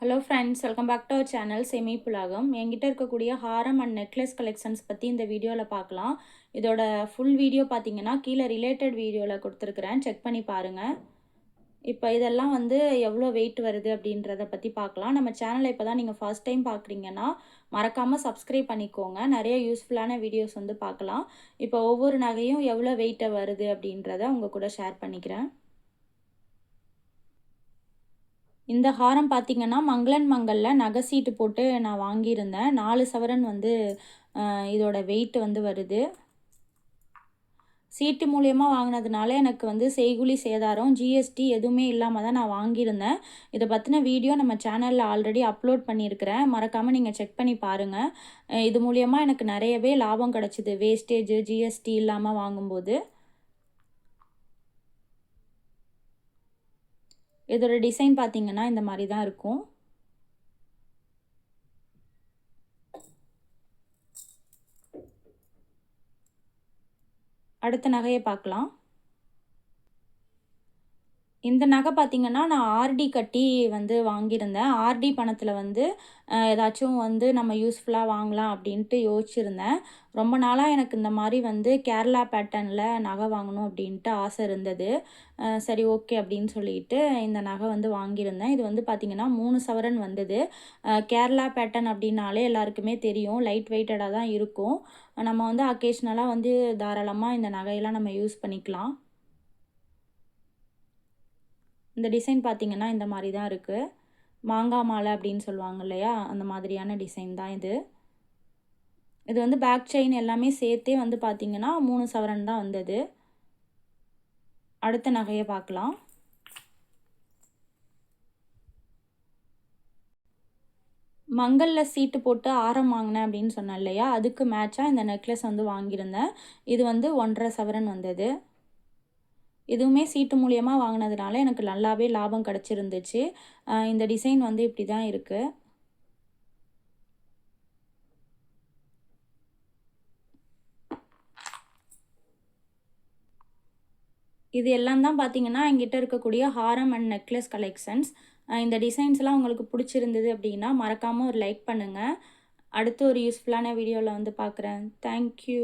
Hello friends, welcome back to our channel செமி புலாகம். என்கிட்ட இருக்கக்கூடிய ஹாரம் அண்ட் நெக்லஸ் கலெக்ஷன்ஸ் பற்றி இந்த வீடியோவில் பார்க்கலாம். இதோட ஃபுல் வீடியோ பார்த்தீங்கன்னா கீழே ரிலேட்டட் வீடியோவில் கொடுத்துருக்குறேன், செக் பண்ணி பாருங்கள். இப்போ இதெல்லாம் எவ்வளோ வெயிட் வருது அப்படின்றத பற்றி பார்க்கலாம். நம்ம சேனலை இப்போ தான் நீங்கள் ஃபர்ஸ்ட் டைம் பார்க்குறீங்கன்னா மறக்காமல் சப்ஸ்கிரைப் பண்ணிக்கோங்க. நிறைய யூஸ்ஃபுல்லான வீடியோஸ் பார்க்கலாம். இப்போ ஒவ்வொரு நகையும் எவ்வளோ வெயிட்டை வருது அப்படின்றத உங்கள் கூட ஷேர் பண்ணிக்கிறேன். இந்த ஹாரம் பார்த்தீங்கன்னா மங்களன் மங்கலில் நகை சீட்டு போட்டு நான் வாங்கியிருந்தேன். 4 சவரன் இதோட வெயிட் வருது. சீட்டு மூலயமா வாங்கினதுனால எனக்கு செய்கூலி சேதாரம் ஜிஎஸ்டி எதுவுமே இல்லாமல் தான் நான் வாங்கியிருந்தேன். இதை பற்றின வீடியோ நம்ம சேனலில் ஆல்ரெடி அப்லோட் பண்ணியிருக்கிறேன், மறக்காமல் நீங்கள் செக் பண்ணி பாருங்கள். இது மூலயமா எனக்கு நிறையவே லாபம் கிடச்சிது, வேஸ்டேஜ் ஜிஎஸ்டி இல்லாமல் வாங்கும்போது. இதோட டிசைன் பார்த்தீங்கன்னா இந்த மாதிரி தான் இருக்கும். அடுத்த நகையை பார்க்கலாம். இந்த நகை பார்த்தீங்கன்னா நான் ஆர்டி கட்டி வாங்கியிருந்தேன். ஆர்டி பணத்தில் ஏதாச்சும் நம்ம யூஸ்ஃபுல்லாக வாங்கலாம் அப்படின்ட்டு யோசிச்சுருந்தேன். ரொம்ப நாளாக எனக்கு இந்த மாதிரி கேரளா பேட்டர்னில் நகை வாங்கணும் அப்படின்ட்டு ஆசை இருந்தது. சரி ஓகே அப்படின்னு சொல்லிட்டு இந்த நகை வாங்கியிருந்தேன். இது பார்த்திங்கன்னா 3 சவரன் வந்தது. கேரளா பேட்டர்ன் அப்படின்னாலே எல்லாருக்குமே தெரியும், லைட் வெயிட்டடாக தான் இருக்கும். நம்ம அக்கேஷ்னலாக தாராளமாக இந்த நகையெல்லாம் நம்ம யூஸ் பண்ணிக்கலாம். இந்த டிசைன் பார்த்திங்கன்னா இந்த மாதிரி தான் இருக்குது. மாங்காய் மாலை அப்படின்னு சொல்லுவாங்க இல்லையா, அந்த மாதிரியான டிசைன் தான் இது. இது பேக் செயின் எல்லாமே சேர்த்தே பார்த்திங்கன்னா 3 சவரன் தான் வந்தது. அடுத்த நகையை பார்க்கலாம். மங்கலில் சீட்டு போட்டு ஆரம் வாங்கினேன் அப்படின்னு சொன்னேன் இல்லையா, அதுக்கு மேட்சாக இந்த நெக்லஸ் வாங்கியிருந்தேன். இது 1.5 சவரன் வந்தது. இதுவுமே சீட்டு மூலியமாக வாங்கினதுனால எனக்கு நல்லாவே லாபம் கிடச்சிருந்துச்சு. இந்த டிசைன் இப்படி தான் இருக்குது. இது எல்லாம் தான் பார்த்தீங்கன்னா என்கிட்ட இருக்கக்கூடிய ஹாரம் அண்ட் நெக்லஸ் கலெக்ஷன்ஸ். இந்த டிசைன்ஸ்லாம் உங்களுக்கு பிடிச்சிருந்தது அப்படின்னா மறக்காமல் ஒரு லைக் பண்ணுங்கள். அடுத்து ஒரு யூஸ்ஃபுல்லான வீடியோவில் பார்க்குறேன். தேங்க்யூ.